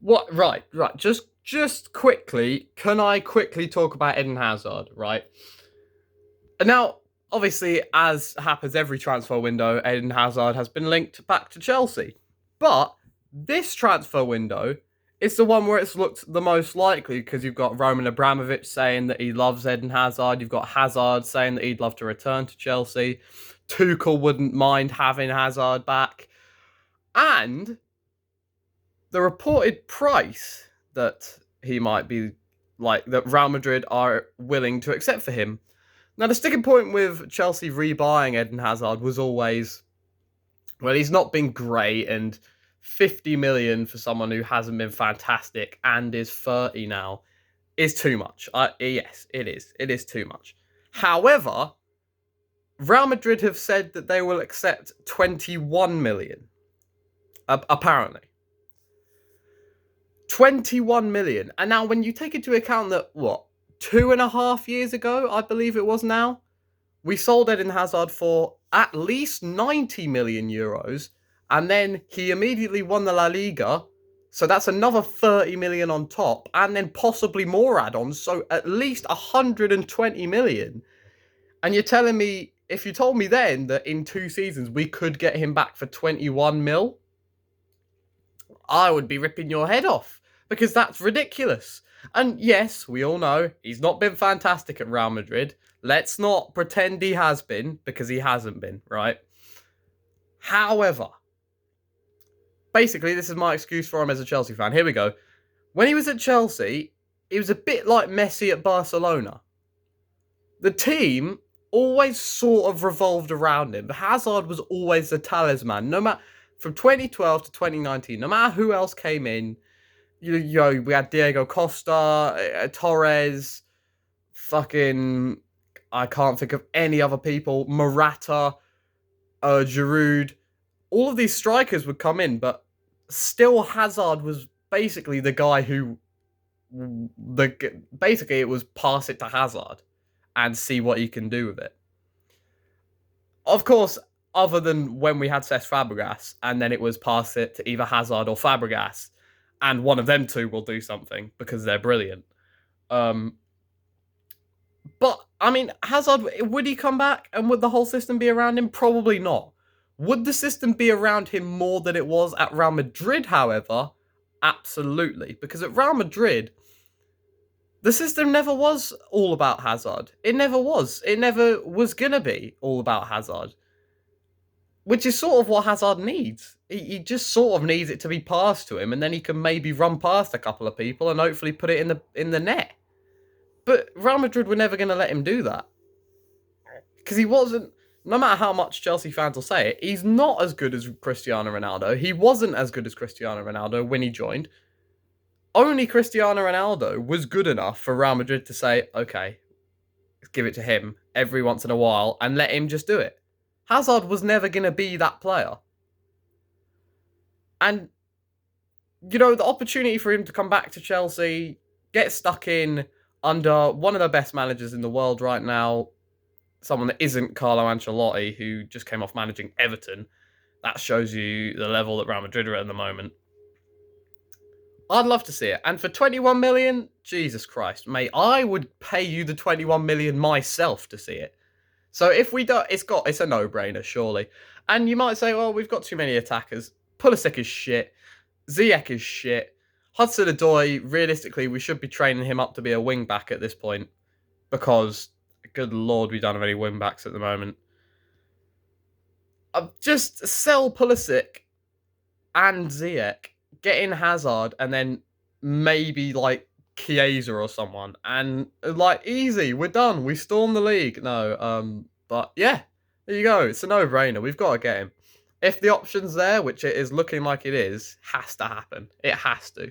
What? Right. Just quickly, can I quickly talk about Eden Hazard? Right. Now, obviously, as happens every transfer window, Eden Hazard has been linked back to Chelsea. But this transfer window is the one where it's looked the most likely because you've got Roman Abramovich saying that he loves Eden Hazard. You've got Hazard saying that he'd love to return to Chelsea. Tuchel wouldn't mind having Hazard back. And the reported price that he might be that Real Madrid are willing to accept for him. Now, the sticking point with Chelsea rebuying Eden Hazard was always, well, he's not been great, and 50 million for someone who hasn't been fantastic and is 30 now is too much. Yes, it is. It is too much. However, Real Madrid have said that they will accept 21 million. Apparently. 21 million. And now, when you take into account that, 2.5 years ago, I believe it was now, we sold Eden Hazard for at least 90 million euros, and then he immediately won the La Liga, so that's another 30 million on top, and then possibly more add-ons, so at least 120 million. And you're telling me, if you told me then that in 2 seasons we could get him back for 21 mil, I would be ripping your head off, because that's ridiculous. And yes, we all know he's not been fantastic at Real Madrid. Let's not pretend he has been, because he hasn't been, right? However, basically, this is my excuse for him as a Chelsea fan. Here we go. When he was at Chelsea, he was a bit like Messi at Barcelona. The team always sort of revolved around him. Hazard was always the talisman. No matter from 2012 to 2019, no matter who else came in, we had Diego Costa, Torres, fucking, I can't think of any other people, Morata, Giroud. All of these strikers would come in, but still Hazard was basically the guy who, basically it was pass it to Hazard and see what he can do with it. Of course, other than when we had Cesc Fabregas, and then it was pass it to either Hazard or Fabregas, and one of them two will do something because they're brilliant. But, I mean, Hazard, would he come back and would the whole system be around him? Probably not. Would the system be around him more than it was at Real Madrid, however? Absolutely. Because at Real Madrid, the system never was all about Hazard. It never was. It never was going to be all about Hazard. Which is sort of what Hazard needs. He just sort of needs it to be passed to him, and then he can maybe run past a couple of people and hopefully put it in the net. But Real Madrid were never going to let him do that. Because he wasn't, no matter how much Chelsea fans will say it, he's not as good as Cristiano Ronaldo. He wasn't as good as Cristiano Ronaldo when he joined. Only Cristiano Ronaldo was good enough for Real Madrid to say, okay, let's give it to him every once in a while and let him just do it. Hazard was never going to be that player. And, the opportunity for him to come back to Chelsea, get stuck in under one of the best managers in the world right now, someone that isn't Carlo Ancelotti, who just came off managing Everton. That shows you the level that Real Madrid are at the moment. I'd love to see it. And for 21 million, Jesus Christ, mate, I would pay you the 21 million myself to see it. So if we don't, it's a no-brainer, surely. And you might say, well, we've got too many attackers. Pulisic is shit. Ziyech is shit. Hudson-Odoi, realistically, we should be training him up to be a wing-back at this point. Because, good lord, we don't have any wing-backs at the moment. Just sell Pulisic and Ziyech, get in Hazard, and then maybe, Chiesa or someone, and easy, we're done. We storm the league. No, but yeah, there you go. It's a no-brainer. We've got to get him. If the option's there, which it is looking like it is, has to happen. It has to.